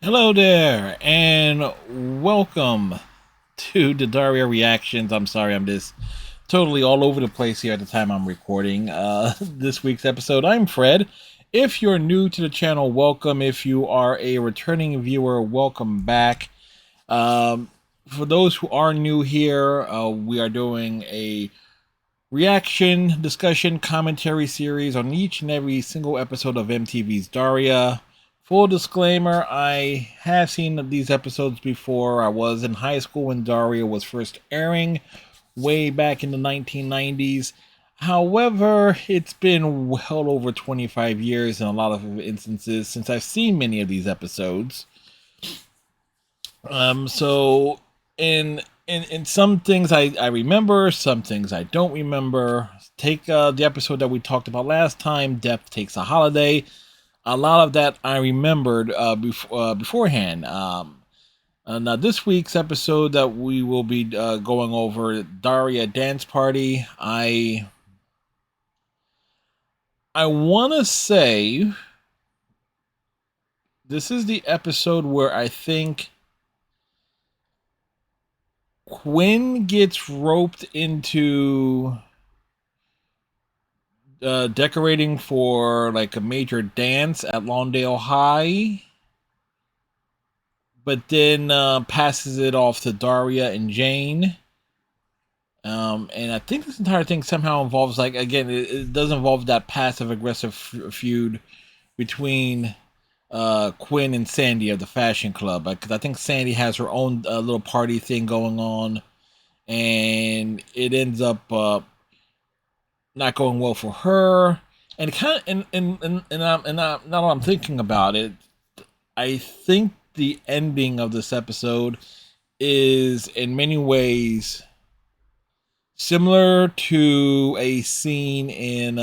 Hello there, and welcome to the Daria Reactions. I'm sorry, I'm just totally all over the place here at the time I'm recording this week's episode. I'm Fred. If you're new to the channel, welcome. If you are a returning viewer, welcome back. For those who are new here, we are doing a reaction, discussion, commentary series on each and every single episode of MTV's Daria. Full disclaimer, I have seen these episodes before. I was in high school when Daria was first airing, way back in the 1990s. However, it's been well over 25 years in a lot of instances since I've seen many of these episodes. So in some things I remember, some things I don't remember. Take the episode that we talked about last time, Death Takes a Holiday. A lot of that I remembered beforehand. Now this week's episode that we will be going over, Daria Dance Party. I want to say this is the episode where I think Quinn gets roped into decorating for like a major dance at Lawndale High, but then passes it off to Daria and Jane. And I think this entire thing somehow involves, like, again, it does involve that passive aggressive feud between Quinn and Sandy of the Fashion Club, because I think Sandy has her own little party thing going on, and it ends up not going well for her. And kind of, now that I'm thinking about it, I think the ending of this episode is in many ways similar to a scene in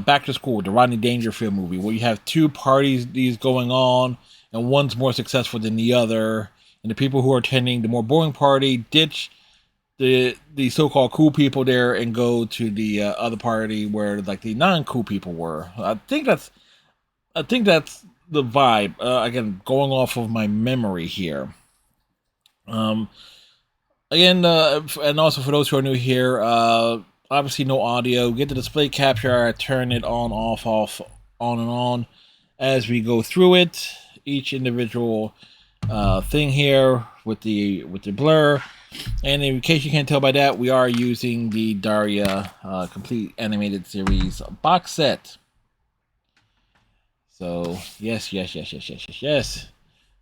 Back to School, the Rodney Dangerfield movie, where you have two parties these going on, and one's more successful than the other, and the people who are attending the more boring party ditch the so-called cool people there and go to the other party where like the non-cool people were. I think that's the vibe. Again, going off of my memory here. Um, Again, and also for those who are new here, obviously no audio. Get the display capture. I turn it on, off, on and on as we go through it. Each individual thing here with the blur. And in case you can't tell by that, we are using the Daria complete animated series box set. So yes.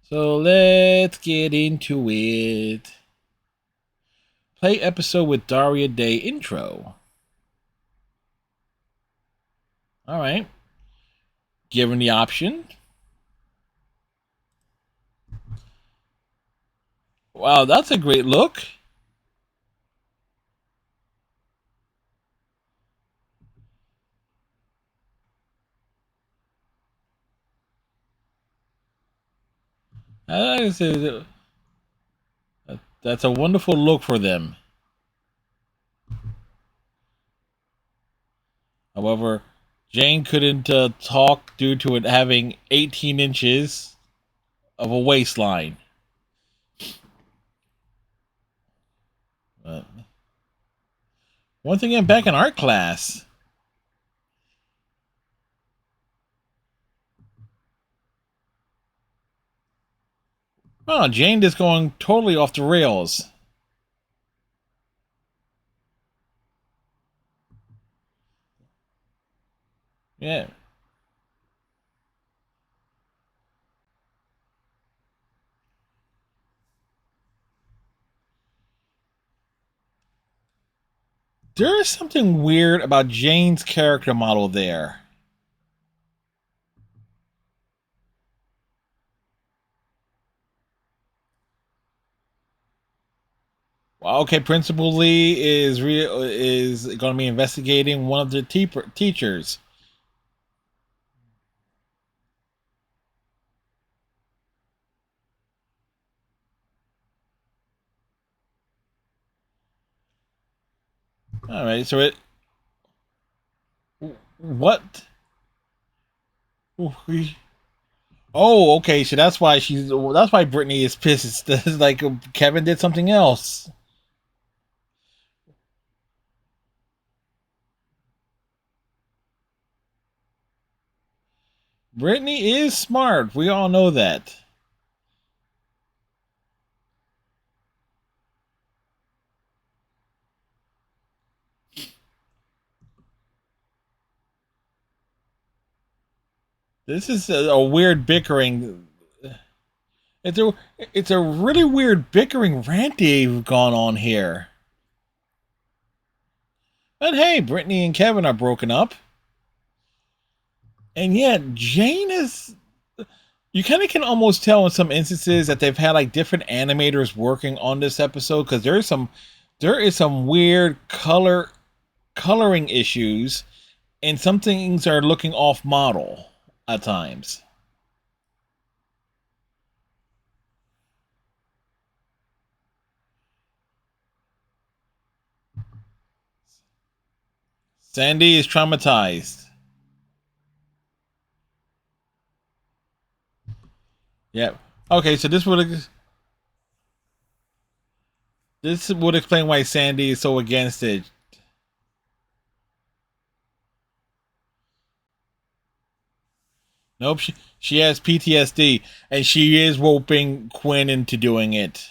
So let's get into it. Play episode with Daria Day intro. All right. Given the option. Wow, that's a great look. That's a wonderful look for them. However, Jane couldn't talk due to it having 18 inches of a waistline. But once again, back in art class. Oh, Jane is going totally off the rails. Yeah. There is something weird about Jane's character model there. Well, okay, Principal Lee is going to be investigating one of the teachers. All right, so it what Oh, okay. So that's why Brittany is pissed. It's like Kevin did something else. Brittany is smart. We all know that. This is a weird bickering. It's a it's a really weird bickering rant they've gone on here. But hey, Brittany and Kevin are broken up, and yet Jane is. You kind of can almost tell in some instances that they've had like different animators working on this episode because there is some weird coloring issues, and some things are looking off model at times. Sandy is traumatized. Yep. Okay, so this would explain why Sandy is so against it. Nope, she has PTSD, and she is roping Quinn into doing it.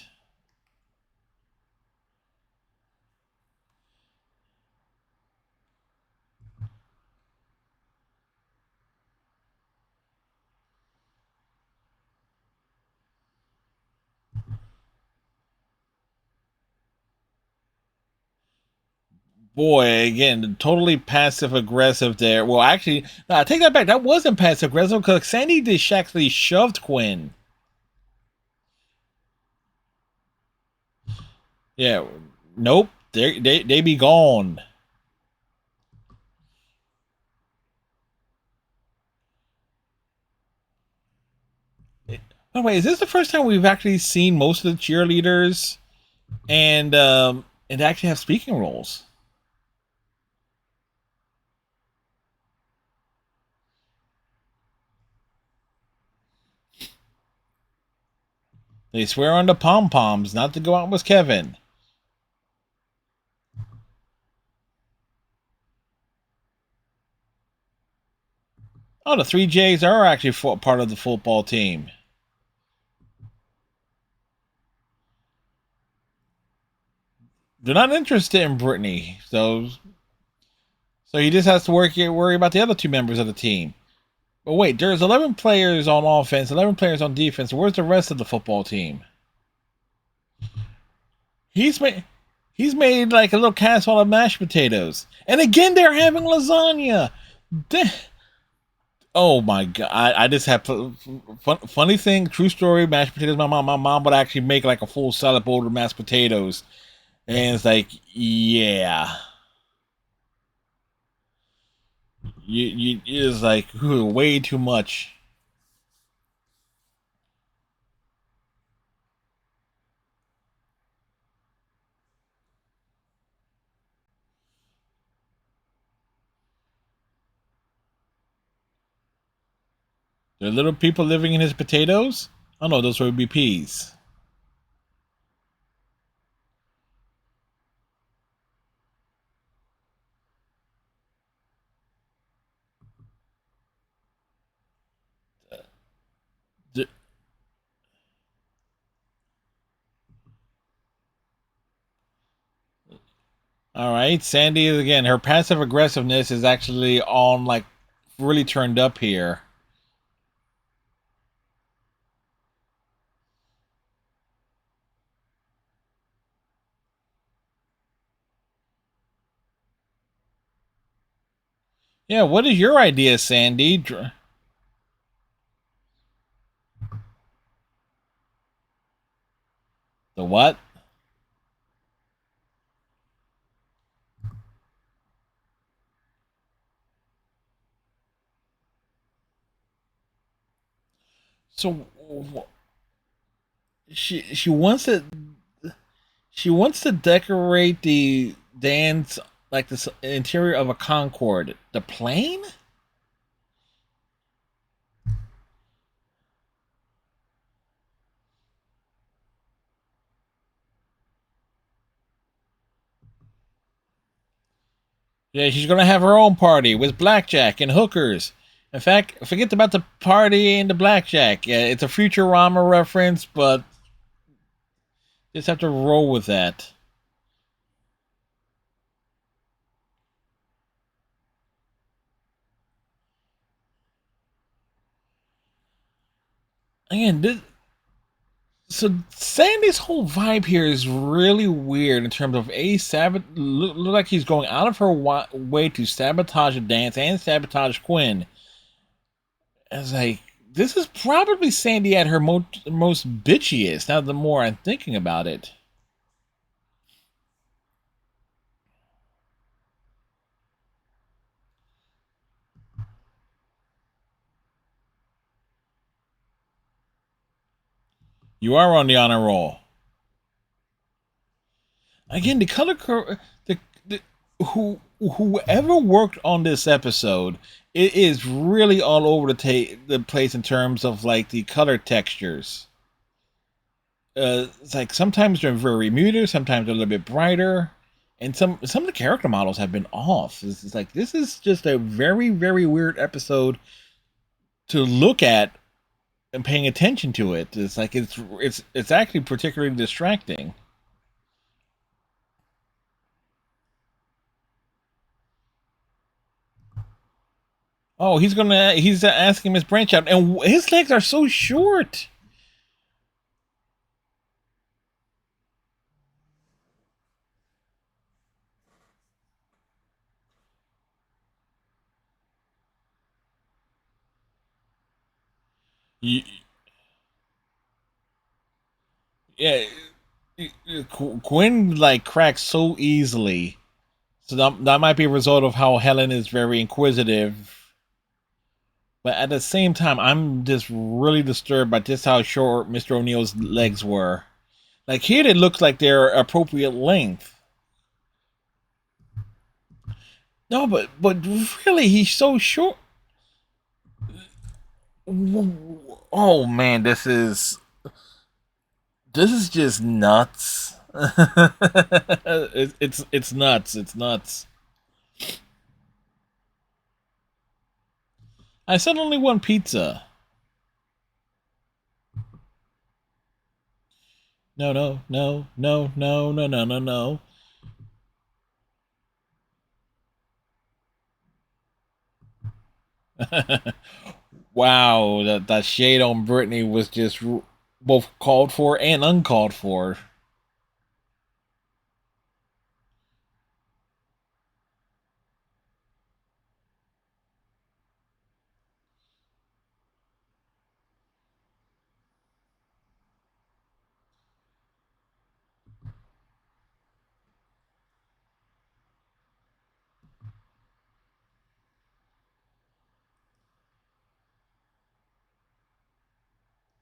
Boy, again, totally passive aggressive there. Well, actually, no, I take that back. That wasn't passive aggressive because Sandy just actually shoved Quinn. Yeah, nope, they be gone. By the way, is this the first time we've actually seen most of the cheerleaders and actually have speaking roles? They swear on the pom poms not to go out with Kevin. Oh, the three J's are actually part of the football team. They're not interested in Brittany, so he just has to worry about the other two members of the team. But wait, there's 11 players on offense, 11 players on defense. Where's the rest of the football team? He's made he's made like a little casserole of mashed potatoes, and again they're having lasagna. Oh my god! I just have funny thing, true story. Mashed potatoes. My mom would actually make like a full salad bowl of mashed potatoes, and it's like, yeah, you it's like way too much. There are little people living in his potatoes. Oh no, those would be peas. D- All right, Sandy is again. Her passive aggressiveness is actually on like really turned up here. Yeah, what is your idea, Sandy? The what? So she wants to decorate the dance like the interior of a Concorde. The plane? Yeah, she's gonna have her own party with blackjack and hookers. In fact, forget about the party and the blackjack. Yeah, it's a Futurama reference, but just have to roll with that. Again, so Sandy's whole vibe here is really weird in terms of look like he's going out of her way to sabotage a dance and sabotage Quinn. It's like this is probably Sandy at her most bitchiest. Now, the more I'm thinking about it, you are on the honor roll again. The whoever worked on this episode, it is really all over the place in terms of like the color textures. It's like sometimes they're very muted, sometimes they're a little bit brighter, and some of the character models have been off. It's like this is just a very weird episode to look at and paying attention to it. It's like it's actually particularly distracting. Oh, he's asking Miss Branch out, and his legs are so short. You, yeah, Quinn like cracks so easily. So that might be a result of how Helen is very inquisitive. But at the same time, I'm just really disturbed by just how short Mr. O'Neill's legs were. Like here, it looks like they're appropriate length. No, but really, he's so short. Oh man, this is just nuts. It's nuts. It's nuts. I said only one pizza. No, no, no, no, no, no, no, no, no. Wow, that shade on Brittany was just both called for and uncalled for.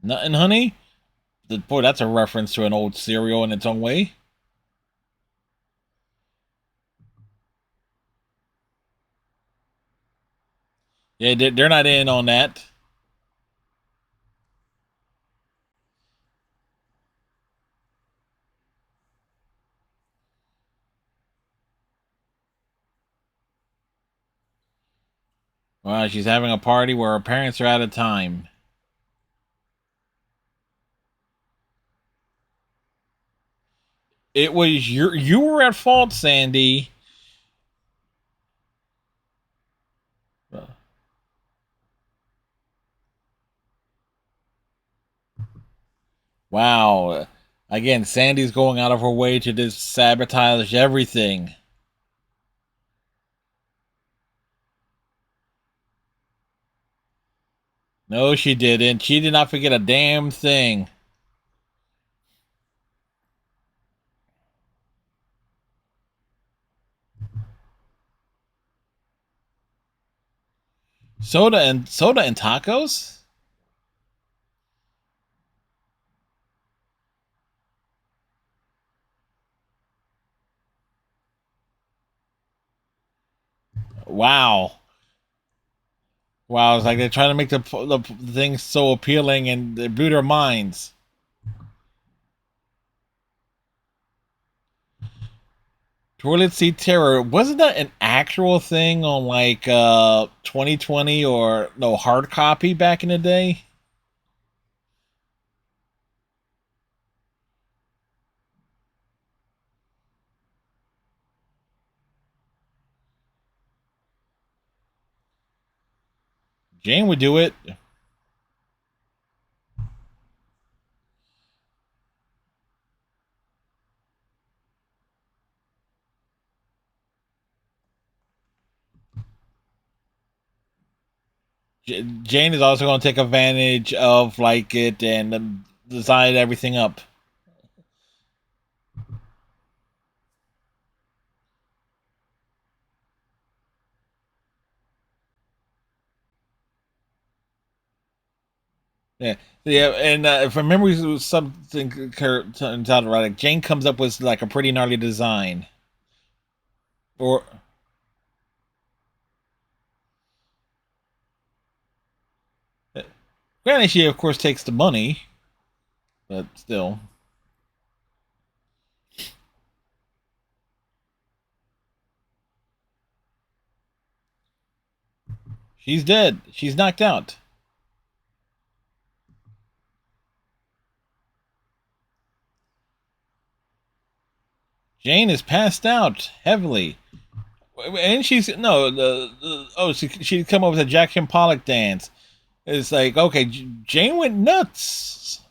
Nothing, honey. Boy, that's a reference to an old cereal in its own way. Yeah, they're not in on that. Wow, she's having a party where her parents are out of time. It was you were at fault, Sandy. Wow. Again, Sandy's going out of her way to just sabotage everything. No, she didn't. She did not forget a damn thing. Soda and tacos? Wow. Wow, it's like they're trying to make the thing so appealing and they blew their minds. Toilet seat terror. Wasn't that an actual thing on like 2020 or no hard copy back in the day. Jane would do it. Jane is also going to take advantage of like it and design everything up. Yeah, yeah, and if I remember something turns out right, like Jane comes up with like a pretty gnarly design, or granted, she of course takes the money, but still, she's dead. She's knocked out. Jane is passed out heavily, and she's no oh she'd come up with a Jackson Pollock dance. It's like okay, Jane went nuts.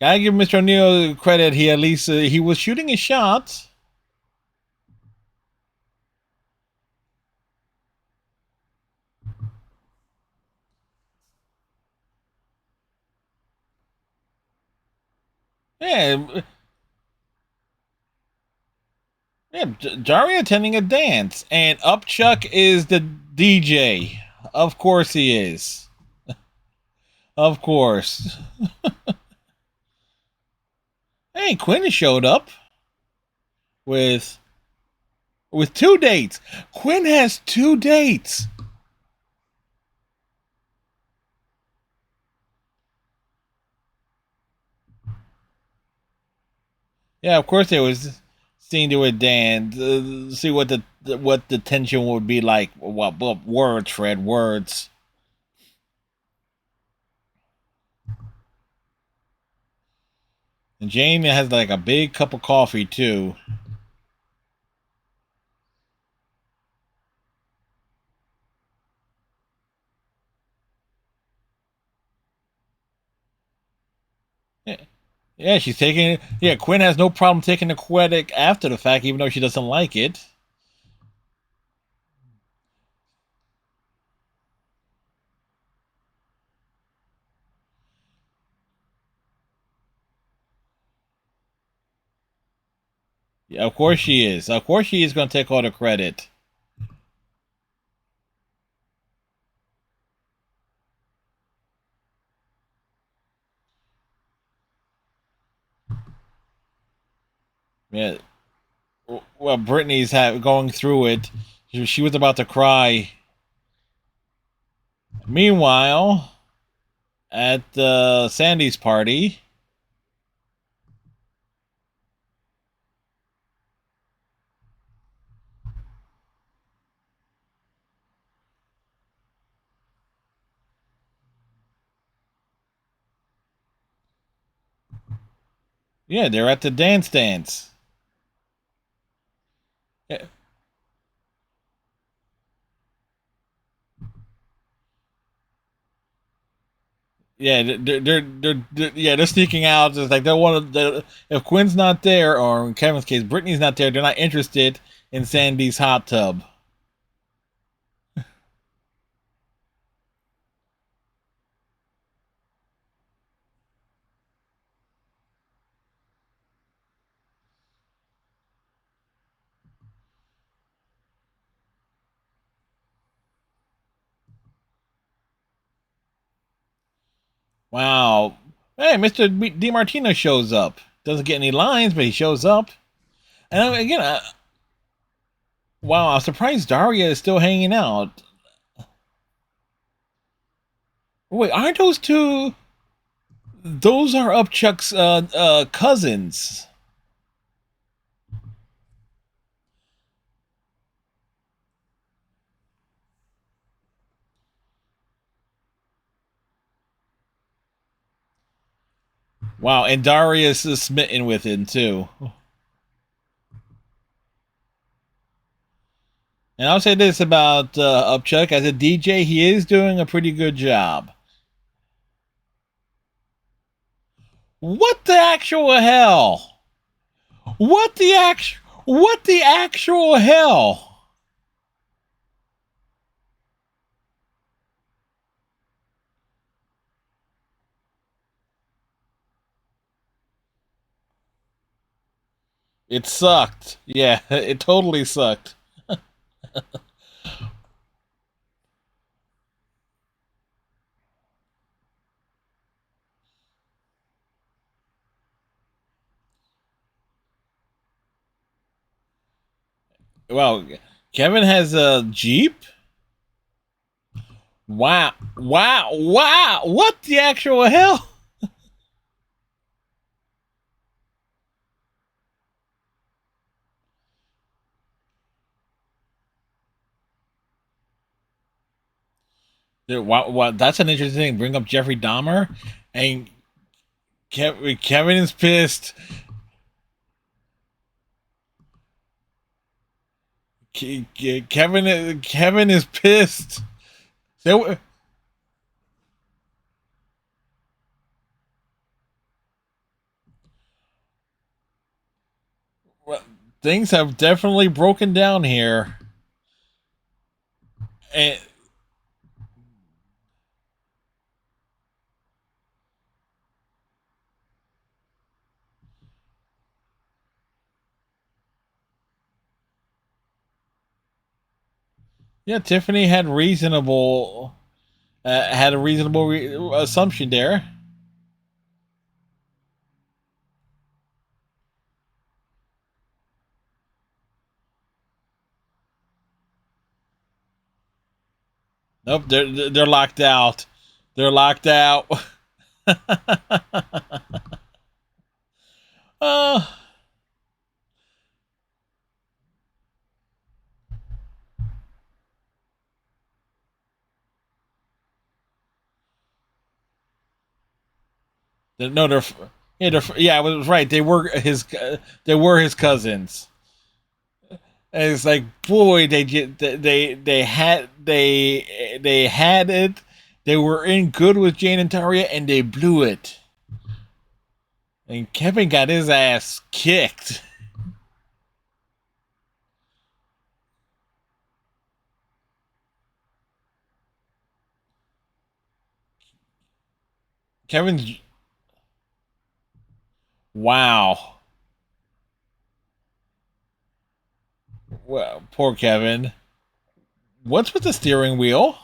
Gotta give Mr. O'Neill credit. He at least he was shooting his shot. Yeah, yeah. Daria attending a dance, and Upchuck is the DJ. Of course he is. Of course. Hey, Quinn has showed up with two dates. Quinn has two dates. Yeah, of course they was seen to a dance. See what the tension would be like. What words, Fred? Words. And Jane has like a big cup of coffee too. Yeah, yeah, she's taking. Yeah, Quinn has no problem taking the credit after the fact, even though she doesn't like it. Yeah, of course she is. Of course she is going to take all the credit. Yeah. Well, Brittany's going through it. She was about to cry. Meanwhile, at Sandy's party, yeah, they're at the dance. Yeah, yeah, they're sneaking out. It's like they want to. If Quinn's not there, or in Kevin's case, Brittany's not there, they're not interested in Sandy's hot tub. Wow. Hey, Mr. DiMartino shows up. Doesn't get any lines, but he shows up. And again, wow, I'm surprised Daria is still hanging out. Wait, aren't those two Those are Upchuck's cousins. Wow, and Darius is smitten with him too. And I'll say this about Upchuck: as a DJ, he is doing a pretty good job. What the actual hell? What the actual hell? It sucked. Yeah, it totally sucked. Well, Kevin has a Jeep. Wow, wow, wow! What the actual hell? Wow, that's an interesting thing. Bring up Jeffrey Dahmer, and Kevin is pissed. Kevin is pissed. There, things have definitely broken down here, and yeah, Tiffany had a reasonable assumption there. Nope, they're locked out. They're locked out. uh, no, yeah, I was right. They were his cousins. And it's like, boy, they had it. They were in good with Jane and Taria, and they blew it. And Kevin got his ass kicked. Kevin's wow. Well, poor Kevin. What's with the steering wheel?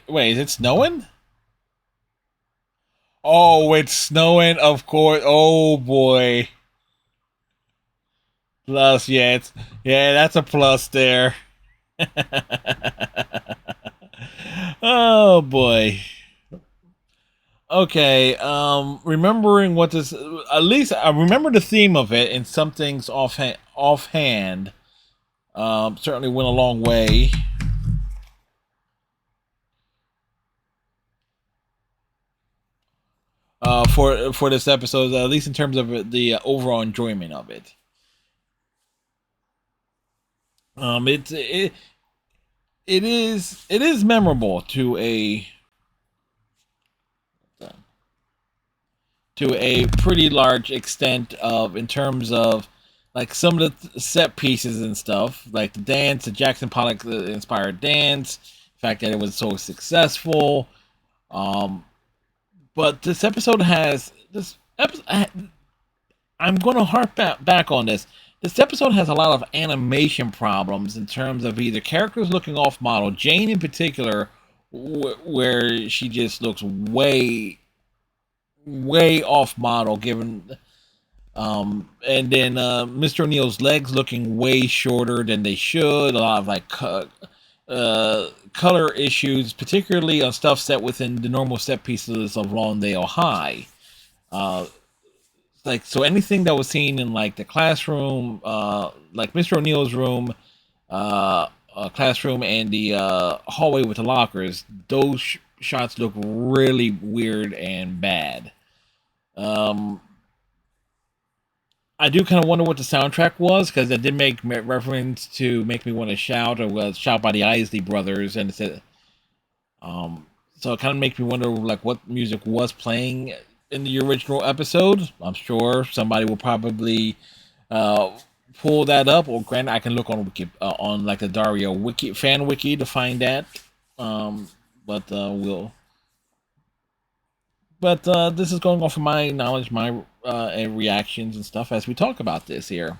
Wait, is it snowing? Oh, it's snowing, of course. Oh boy. Plus, yeah, that's a plus there. Oh boy. Okay, remembering what this, at least I remember the theme of it, and some things offhand, certainly went a long way. For this episode, at least in terms of the overall enjoyment of it. It it is memorable to a pretty large extent of in terms of like some of the set pieces and stuff, like the dance, the Jackson Pollock inspired dance, the fact that it was so successful. Um, but this episode has this episode. I'm going to harp back on this. This episode has a lot of animation problems in terms of either characters looking off model. Jane, in particular, where she just looks way off model given. And then Mr. O'Neill's legs looking way shorter than they should. A lot of like color issues, particularly on stuff set within the normal set pieces of Lawndale High. Uh, like so, anything that was seen in like the classroom, like Mr. O'Neill's room, classroom, and the hallway with the lockers, those shots look really weird and bad. Um, I do kind of wonder what the soundtrack was because it did make reference to "Make Me Want to Shout" or was "Shout" by the Isley Brothers, and it said, so it kind of makes me wonder like what music was playing in the original episode. I'm sure somebody will probably uh, pull that up, or granted, I can look on on like the Daria wiki fan wiki to find that. Um, but we'll. But this is going off of my knowledge, my and reactions and stuff as we talk about this here.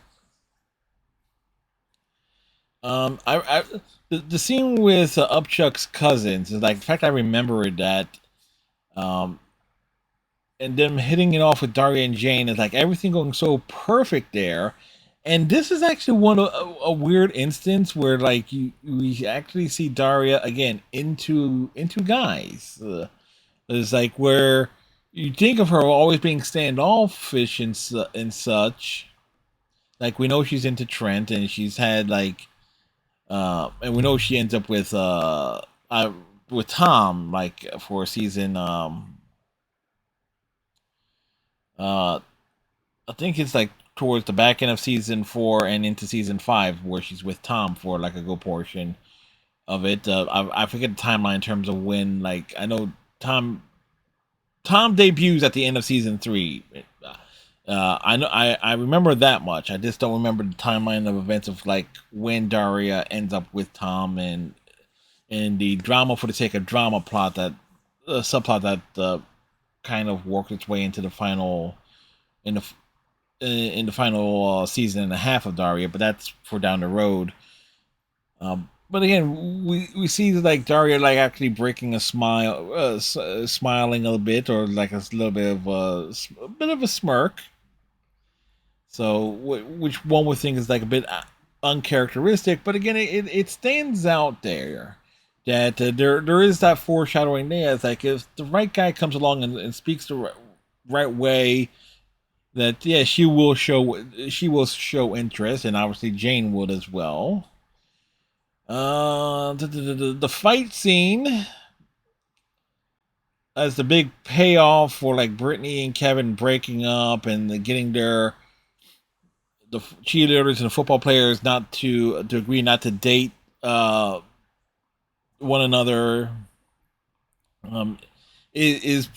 I the scene with Upchuck's cousins is like the fact I remember that, um, and them hitting it off with Daria and Jane is like everything going so perfect there. And this is actually one of a weird instance where like we actually see Daria again into guys. It's like where you think of her always being standoffish and such. Like we know she's into Trent and she's had like and we know she ends up with Tom like for season uh I think it's like towards the back end of season 4 and into season 5 where she's with Tom for like a good portion of it. I forget the timeline in terms of when. Like I know Tom debuts at the end of season 3. I know I remember that much. I just don't remember the timeline of events of like when Daria ends up with Tom and the drama for the sake of drama plot that subplot that kind of worked its way into the final in the in the final season and a half of Daria. But that's for down the road. But again, we see like Daria like actually breaking a smile, smiling a little bit, or like a little bit of a bit of a smirk. So, which one would think is like a bit uncharacteristic, but again, it stands out there that there is that foreshadowing there. It's like if the right guy comes along and speaks the right way, that yeah, she will show interest, and obviously Jane would as well. The fight scene as the big payoff for like Brittany and Kevin breaking up and getting the cheerleaders and the football players not to agree not to date one another um, is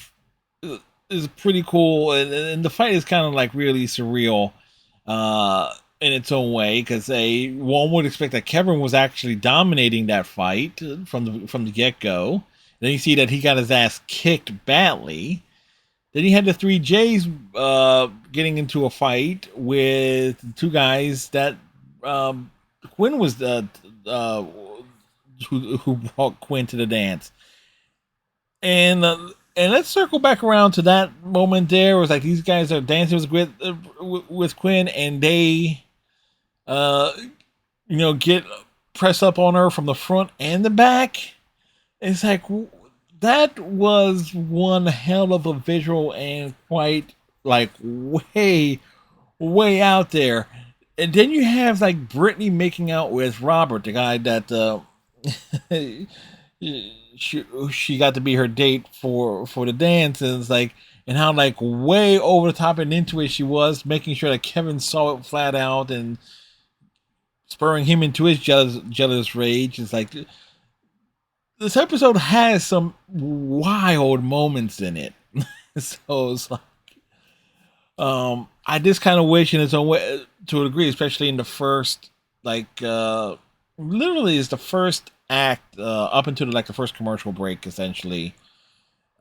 is pretty cool, and the fight is kind of like really surreal in its own way because one would expect that Kevin was actually dominating that fight from the get go. Then you see that he got his ass kicked badly. Then you had the three J's getting into a fight with two guys that Quinn was uh, who brought Quinn to the dance. And let's circle back around to that moment there. It was like these guys are dancing with Quinn, and they, uh, get press up on her from the front and the back. It's like that was one hell of a visual and quite like way out there. And then you have like Brittany making out with Robert, the guy that she got to be her date for the dance, and it's like and how like way over the top and into it she was, making sure that Kevin saw it flat out and spurring him into his jealous rage. It's like this episode has some wild moments in it. So it's like I just kind of wish in its own way to a degree, especially in the first like literally is the first act up until like the first commercial break essentially.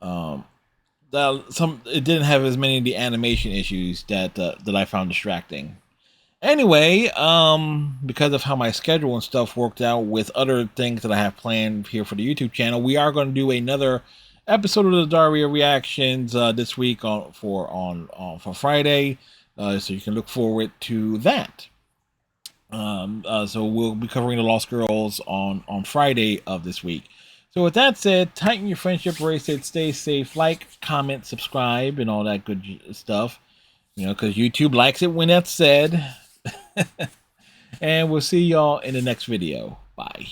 That it didn't have as many of the animation issues that I found distracting. Anyway, because of how my schedule and stuff worked out with other things that I have planned here for the YouTube channel, we are going to do another episode of the Daria reactions this week for Friday, so you can look forward to that. So we'll be covering the Lost Girls on Friday of this week. So with that said, tighten your friendship bracelet, stay safe, like, comment, subscribe, and all that good stuff. You know, because YouTube likes it when that's said. And we'll see y'all in the next video. Bye.